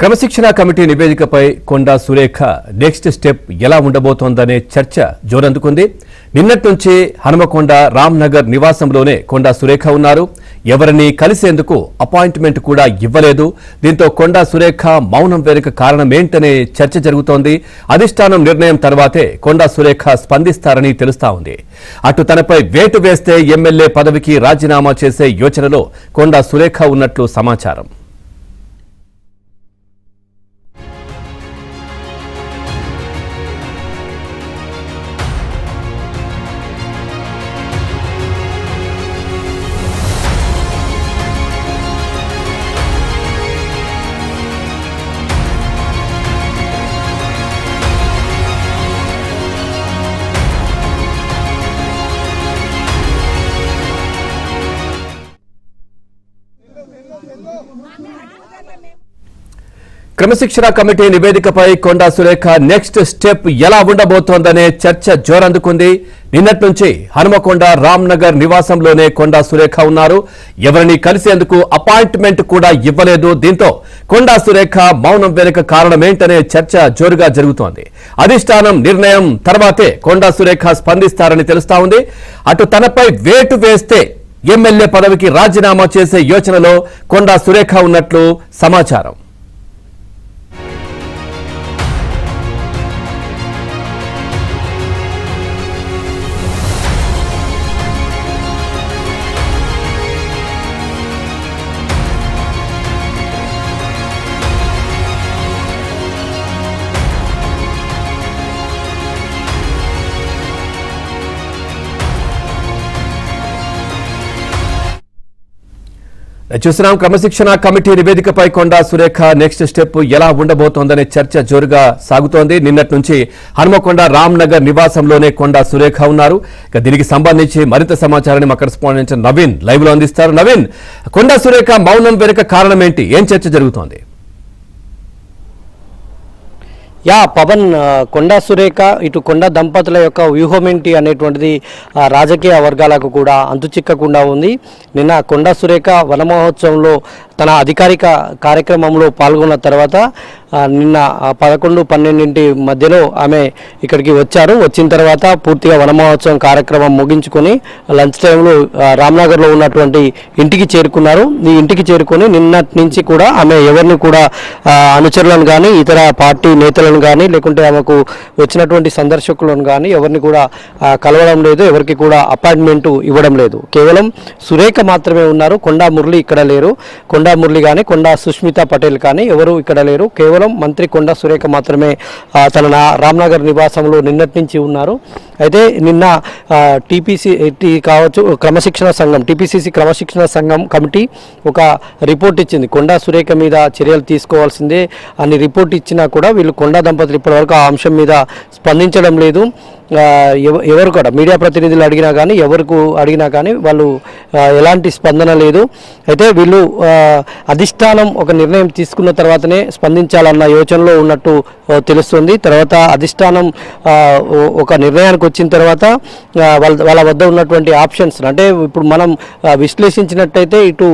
క్రమశిక్షణ committee నివేదికపై Konda Surekha next step ఎలా ఉండబోతోందనే చర్చ జోరందుకుంది. నిన్నటి నుంచి హనుమకొండ రామ్నగర్ నివాసంలోనే కొండా సురేఖ ఉన్నారు. ఎవరిని కలిసేందుకు అపాయింట్మెంట్ కూడా ఇవ్వలేదు. దీంతో కొండా సురేఖ మౌనం వెనుక కారణమేంటనే చర్చ జరుగుతోంది. అధిష్టానం నిర్ణయం తర్వాతే కొండా సురేఖ స్పందిస్తారని తెలుస్తా ఉంది. అటు తనపై వేటు వేస్తే ఎమ్మెల్యే పదవికి రాజీనామా చేసే యోచనలో కొండా సురేఖ ఉన్నట్లు సమాచారం. క్రమశిక్షణ committee నివేదికపై Konda Surekha next step ఎలా ఉండబోతోందనే చర్చ జోరందుకుంది. నిన్నటి నుంచి హనుమకొండ రామ్నగర్ నివాసంలోనే కొండా సురేఖ ఉన్నారు. ఎవరిని కలిసేందుకు అపాయింట్మెంట్ కూడా ఇవ్వలేదు. దీంతో కొండా సురేఖ మౌనం వెనుక కారణమేంటనే చర్చ జోరుగా జరుగుతోంది. అధిష్టానం నిర్ణయం తర్వాతే కొండా సురేఖ స్పందిస్తారని తెలుస్తా ఉంది. అటు తనపై వేటు వేస్తే ఎమ్మెల్యే పదవికి రాజీనామా చేసే యోచనలో కొండా సురేఖ ఉన్నట్లు సమాచారం. చూస్తున్నాం. క్రమశిక్షణ committee నివేదికపై Konda Surekha next step ఎలా ఉండబోతోందనే చర్చ జోరుగా సాగుతోంది. నిన్నటి నుంచి హనుమకొండ రామ్నగర్ నివాసంలోనే కొండా సురేఖ ఉన్నారు. దీనికి సంబంధించి మరింత సమాచారాన్ని మా కరెస్పాండెంట్ నవీన్ లైవ్ లో అందిస్తారు. నవీన్, కొండా సురేఖ మౌనం వెనుక కారణం ఏంటి? ఏం చర్చ జరుగుతోంది? పవన్, కొండా సురేఖ ఇటు కొండా దంపతుల యొక్క వ్యూహమేంటి అనేటువంటిది రాజకీయ వర్గాలకు కూడా అంతుచిక్కకుండా ఉంది. నిన్న కొండా సురేఖ వన మహోత్సవంలో తన అధికారిక కార్యక్రమంలో పాల్గొన్న తర్వాత నిన్న 11-12 మధ్యలో ఆమె ఇక్కడికి వచ్చారు. వచ్చిన తర్వాత పూర్తిగా వన మహోత్సవం కార్యక్రమం ముగించుకొని లంచ్ టైంలో రామ్నగర్లో ఉన్నటువంటి ఇంటికి చేరుకున్నారు. ఈ ఇంటికి చేరుకొని నిన్నటి నుంచి కూడా ఆమె ఎవరిని కూడా అనుచరులను కానీ ఇతర పార్టీ నేతలను కానీ లేకుంటే ఆమెకు వచ్చినటువంటి సందర్శకులను కానీ ఎవరిని కూడా కలవడం లేదు. ఎవరికి కూడా అపాయింట్మెంట్ ఇవ్వడం లేదు. కేవలం సురేఖ మాత్రమే ఉన్నారు. కొండా మురళి ఇక్కడ లేరు. కొండా మురళి కానీ కొండా సుష్మితా పటేల్ కానీ ఎవరు ఇక్కడ లేరు. కేవలం మంత్రి కొండా సురేఖ మాత్రమే తన రామ్నగర్ నివాసంలో నిన్నటి నుంచి ఉన్నారు. అయితే నిన్న టీపీసీ కావచ్చు క్రమశిక్షణ సంఘం టీపీసీసీ క్రమశిక్షణ సంఘం కమిటీ ఒక రిపోర్ట్ ఇచ్చింది. కొండా సురేఖ మీద చర్యలు తీసుకోవాల్సిందే అని రిపోర్ట్ ఇచ్చినా కూడా వీళ్ళు కొండా దంపతులు ఇప్పటివరకు ఆ అంశం మీద స్పందించడం లేదు. ఎవరు కూడా మీడియా ప్రతినిధులు అడిగినా కానీ ఎవరికి అడిగినా కానీ వాళ్ళు ఎలాంటి స్పందన లేదు. అయితే వీళ్ళు అధిష్టానం ఒక నిర్ణయం తీసుకున్న తర్వాతనే స్పందించాలన్న యోచనలో ఉన్నట్టు తెలుస్తుంది. తర్వాత అధిష్టానం ఒక నిర్ణయానికి వచ్చిన తర్వాత వాళ్ళ వద్ద ఉన్నటువంటి ఆప్షన్స్ అంటే ఇప్పుడు మనం విశ్లేషించినట్టయితే ఇటు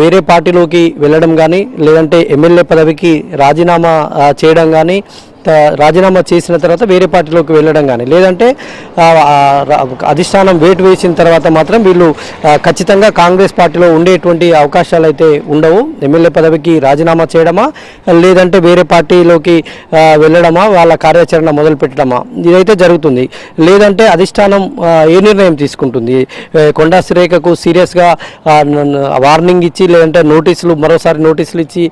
వేరే పార్టీలోకి వెళ్ళడం కానీ లేదంటే ఎమ్మెల్యే పదవికి రాజీనామా చేయడం కానీ రాజీనామా చేసిన తర్వాత వేరే పార్టీలోకి వెళ్ళడం కానీ లేదంటే అధిష్టానం వేటు వేసిన తర్వాత మాత్రం వీళ్ళు ఖచ్చితంగా కాంగ్రెస్ పార్టీలో ఉండేటువంటి అవకాశాలు అయితే ఉండవు. ఎమ్మెల్యే పదవికి రాజీనామా చేయడమా లేదంటే వేరే పార్టీలోకి వెళ్ళడమా వాళ్ళ కార్యాచరణ మొదలు పెట్టడమా ఇదైతే జరుగుతుంది. లేదంటే అధిష్టానం ఏ నిర్ణయం తీసుకుంటుంది? కొండా సురేఖకు సీరియస్గా వార్నింగ్ ఇచ్చి లేదంటే మరోసారి నోటీసులు ఇచ్చి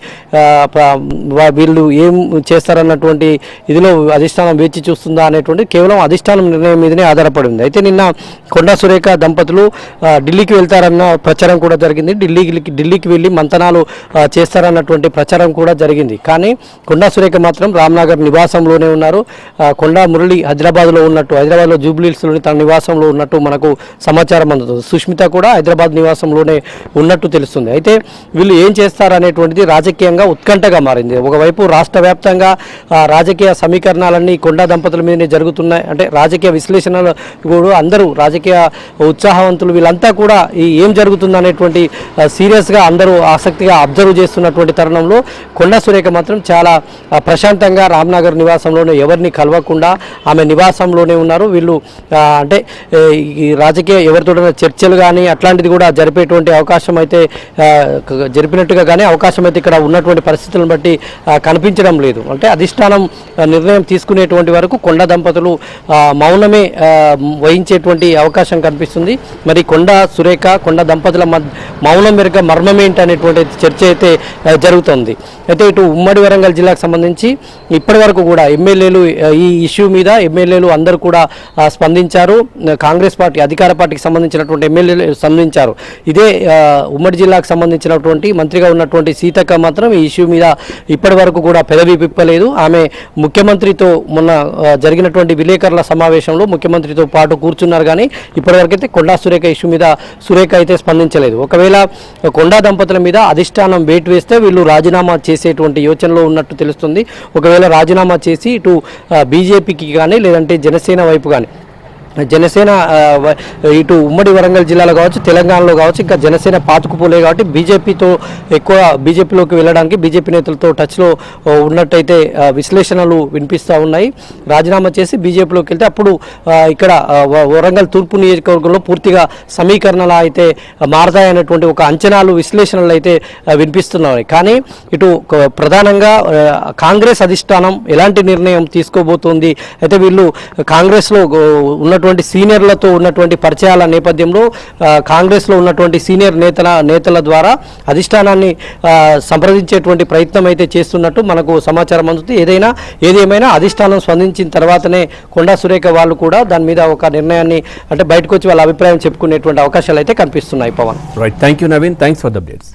వీళ్ళు ఏం చేస్తారన్నటువంటి ఇదిలో అధిష్టానం వేచి చూస్తుందా అనేటువంటి కేవలం అధిష్టానం నిర్ణయం మీదనే ఆధారపడి ఉంది. అయితే నిన్న కొండా సురేఖ దంపతులు ఢిల్లీకి వెళ్తారన్న ప్రచారం కూడా జరిగింది. ఢిల్లీకి వెళ్ళి మంతనాలు చేస్తారన్నటువంటి ప్రచారం కూడా జరిగింది. కానీ కొండా సురేఖ మాత్రం రామ్నగర్ నివాసంలోనే ఉన్నారు. కొండా మురళి హైదరాబాద్లో జూబ్లీహిల్స్లోని తన నివాసంలో ఉన్నట్టు మనకు సమాచారం అందుతుంది. సుష్మిత కూడా హైదరాబాద్ నివాసంలోనే ఉన్నట్టు తెలుస్తుంది. అయితే వీళ్ళు ఏం చేస్తారనేటువంటిది రాజకీయంగా ఉత్కంఠగా మారింది. ఒకవైపు రాష్ట్ర వ్యాప్తంగా రాజకీయ రాజకీయ సమీకరణాలన్నీ కొండా దంపతుల మీదనే జరుగుతున్నాయి. అంటే రాజకీయ విశ్లేషణలు కూడా అందరూ రాజకీయ ఉత్సాహవంతులు వీళ్ళంతా కూడా ఏం జరుగుతుంది అనేటువంటి సీరియస్గా అందరూ ఆసక్తిగా అబ్జర్వ్ చేస్తున్నటువంటి తరుణంలో కొండా సురేఖ మాత్రం చాలా ప్రశాంతంగా రామ్నగర్ నివాసంలోనే ఎవరిని కలవకుండా ఆమె నివాసంలోనే ఉన్నారు. వీళ్ళు అంటే ఈ రాజకీయ ఎవరితోటైనా చర్చలు కానీ అట్లాంటిది కూడా జరిపేటువంటి అవకాశం అయితే జరిపినట్టుగా కానీ అవకాశం అయితే ఇక్కడ ఉన్నటువంటి పరిస్థితులను బట్టి కనిపించడం లేదు. అంటే అధిష్టానం నిర్ణయం తీసుకునేటువంటి వరకు కొండా దంపతులు మౌనమే వహించేటువంటి అవకాశం కనిపిస్తుంది. మరి కొండా సురేఖ కొండా దంపతుల మౌనం మేరకు మర్మం ఏంటి అనేటువంటి చర్చ అయితే జరుగుతుంది. అయితే ఇటు ఉమ్మడి వరంగల్ జిల్లాకు సంబంధించి ఇప్పటి వరకు కూడా ఎమ్మెల్యేలు ఈ ఇష్యూ మీద ఎమ్మెల్యేలు అందరూ కూడా స్పందించారు. కాంగ్రెస్ పార్టీ అధికార పార్టీకి సంబంధించినటువంటి ఎమ్మెల్యేలు స్పందించారు. ఇదే ఉమ్మడి జిల్లాకు సంబంధించినటువంటి మంత్రిగా ఉన్నటువంటి సీతక్క మాత్రం ఈ ఇష్యూ మీద ఇప్పటి వరకు కూడా పెదవి పిప్పలేదు. ఆమె ముఖ్యమంత్రితో మొన్న జరిగినటువంటి విలేకరుల సమావేశంలో ముఖ్యమంత్రితో పాటు కూర్చున్నారు. కానీ ఇప్పటివరకైతే కొండా సురేఖ ఇష్యూ మీద సురేఖ అయితే స్పందించలేదు. ఒకవేళ కొండా దంపతుల మీద అధిష్టానం వేటు వేస్తే వీళ్ళు రాజీనామా చేసేటువంటి యోచనలో ఉన్నట్టు తెలుస్తుంది. ఒకవేళ రాజీనామా చేసి ఇటు బీజేపీకి కానీ లేదంటే జనసేన వైపు కానీ జనసేన ఇటు ఉమ్మడి వరంగల్ జిల్లాలో కావచ్చు తెలంగాణలో కావచ్చు ఇంకా జనసేన పాతుకుపోలే కాబట్టి బీజేపీతో ఎక్కువ బీజేపీలోకి వెళ్ళడానికి బీజేపీ నేతలతో టచ్లో ఉన్నట్టయితే విశ్లేషణలు వినిపిస్తూ ఉన్నాయి. రాజీనామా చేసి బీజేపీలోకి వెళ్తే అప్పుడు ఇక్కడ వరంగల్ తూర్పు నియోజకవర్గంలో పూర్తిగా సమీకరణలు అయితే మారతాయనేటువంటి ఒక అంచనాలు విశ్లేషణలు అయితే వినిపిస్తున్నాయి. కానీ ఇటు ప్రధానంగా కాంగ్రెస్ అధిష్టానం ఎలాంటి నిర్ణయం తీసుకోబోతోంది అయితే వీళ్ళు కాంగ్రెస్లో ఉన్నటువంటి సీనియర్లతో ఉన్నటువంటి పరిచయాల నేపథ్యంలో కాంగ్రెస్లో ఉన్నటువంటి సీనియర్ నేతల ద్వారా అధిష్టానాన్ని సంప్రదించేటువంటి ప్రయత్నం అయితే చేస్తున్నట్టు మనకు సమాచారం అందుతుంది. ఏదేమైనా అధిష్టానం స్పందించిన తర్వాతనే కొండా సురేఖ వాళ్ళు కూడా దాని మీద ఒక నిర్ణయాన్ని అంటే బయటకు వచ్చి వాళ్ళ అభిప్రాయం చెప్పుకునేటువంటి అవకాశాలు అయితే కనిపిస్తున్నాయి. Pavan right, thank you Naveen, thanks for the updates.